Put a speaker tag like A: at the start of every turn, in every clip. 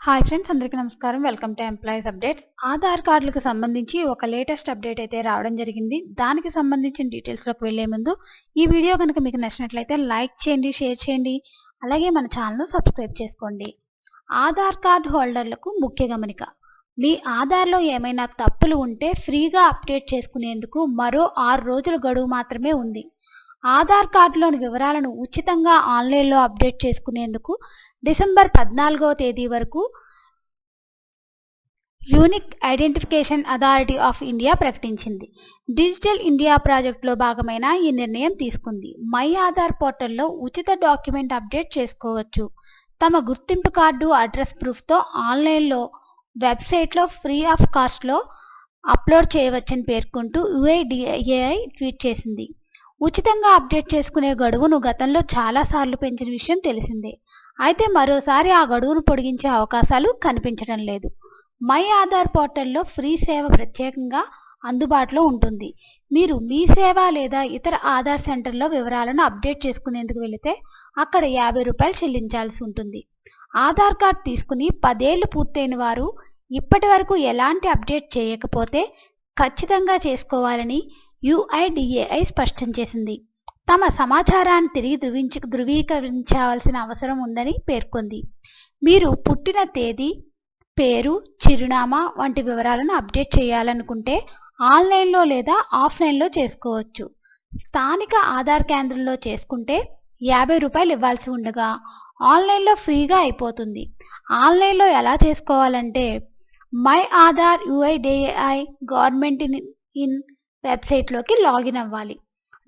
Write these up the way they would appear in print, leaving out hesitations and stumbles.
A: Hi friends, అందరికీ నమస్కారం. Welcome to employees updates. Aadhaar కార్డులకు సంబంధించి ఒక లేటెస్ట్ అప్డేట్ అయితే రావడం జరిగింది. దానికి సంబంధించిన డీటెయిల్స్లోకి వెళ్లే ముందు ఈ వీడియో కనుక మీకు నచ్చినట్లయితే లైక్ చేయండి, షేర్ చేయండి, అలాగే మన ఛానల్ను సబ్స్క్రైబ్ చేసుకోండి. ఆధార్ కార్డు హోల్డర్లకు ముఖ్య గమనిక: మీ ఆధార్లో ఏమైనా తప్పులు ఉంటే ఫ్రీగా అప్డేట్ చేసుకునేందుకు మరో 6 రోజుల గడువు మాత్రమే ఉంది. ఆధార్ కార్డులోని వివరాలను ఉచితంగా ఆన్లైన్లో అప్డేట్ చేసుకునేందుకు డిసెంబర్ 14వ తేదీ వరకు unique identification authority of India ప్రకటించింది. డిజిటల్ ఇండియా ప్రాజెక్టులో భాగమైన ఈ నిర్ణయం తీసుకుంది. మై ఆధార్ పోర్టల్లో ఉచిత డాక్యుమెంట్ అప్డేట్ చేసుకోవచ్చు. తమ గుర్తింపు కార్డు, అడ్రస్ ప్రూఫ్తో ఆన్లైన్లో వెబ్సైట్లో ఫ్రీ ఆఫ్ కాస్ట్లో అప్లోడ్ చేయవచ్చని పేర్కొంటూ UIDAI ట్వీట్ చేసింది. ఉచితంగా అప్డేట్ చేసుకునే గడువును గతంలో చాలాసార్లు పెంచిన విషయం తెలిసిందే. అయితే మరోసారి ఆ గడువును పొడిగించే అవకాశాలు కనిపించడం లేదు. మై ఆధార్ పోర్టల్లో ఫ్రీ సేవ ప్రత్యేకంగా అందుబాటులో ఉంటుంది. మీరు మీ సేవ లేదా ఇతర ఆధార్ సెంటర్లో వివరాలను అప్డేట్ చేసుకునేందుకు వెళితే అక్కడ ₹50 చెల్లించాల్సి ఉంటుంది. ఆధార్ కార్డు తీసుకుని 10 ఏళ్లు పూర్తయిన వారు ఇప్పటి వరకు ఎలాంటి అప్డేట్ చేయకపోతే ఖచ్చితంగా చేసుకోవాలని UIDAI స్పష్టం చేసింది. తమ సమాచారాన్ని తిరిగి ధృవీకరించాల్సిన అవసరం ఉందని పేర్కొంది. మీరు పుట్టిన తేదీ, పేరు, చిరునామా వంటి వివరాలను అప్డేట్ చేయాలనుకుంటే ఆన్లైన్లో లేదా ఆఫ్లైన్లో చేసుకోవచ్చు. స్థానిక ఆధార్ కేంద్రంలో చేసుకుంటే ₹50 ఇవ్వాల్సి ఉండగా ఆన్లైన్లో ఫ్రీగా అయిపోతుంది. ఆన్లైన్లో ఎలా చేసుకోవాలంటే my Aadhaar UIDAI government in వెబ్సైట్లోకి లాగిన్ అవ్వాలి.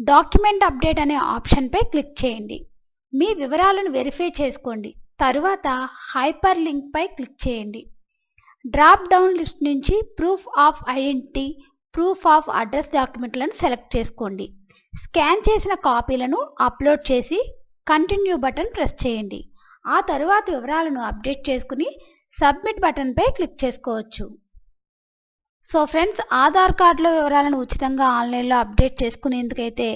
A: డాక్యుమెంట్ అప్డేట్ అనే ఆప్షన్పై క్లిక్ చేయండి. మీ వివరాలను వెరిఫై చేసుకోండి. తరువాత హైపర్ లింక్పై క్లిక్ చేయండి. డ్రాప్ డౌన్ లిస్ట్ నుంచి proof of identity, proof of address డాక్యుమెంట్లను సెలెక్ట్ చేసుకోండి. స్కాన్ చేసిన కాపీలను అప్లోడ్ చేసి కంటిన్యూ బటన్ ప్రెస్ చేయండి. ఆ తరువాత వివరాలను అప్డేట్ చేసుకుని సబ్మిట్ బటన్పై క్లిక్ చేసుకోవచ్చు. సో ఫ్రెండ్స్, ఆధార్ కార్డులో వివరాలను ఉచితంగా ఆన్లైన్లో అప్డేట్ చేసుకునేందుకైతే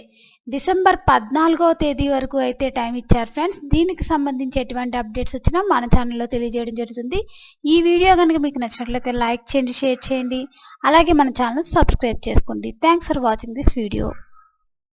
A: డిసెంబర్ 14వ తేదీ వరకు అయితే టైం ఇచ్చారు ఫ్రెండ్స్. దీనికి సంబంధించి ఎటువంటి అప్డేట్స్ వచ్చినా మన ఛానల్లో తెలియజేయడం జరుగుతుంది. ఈ వీడియో కనుక మీకు నచ్చినట్లయితే లైక్ చేయండి, షేర్ చేయండి, అలాగే మన ఛానల్ సబ్స్క్రైబ్ చేసుకోండి. Thanks for watching this video.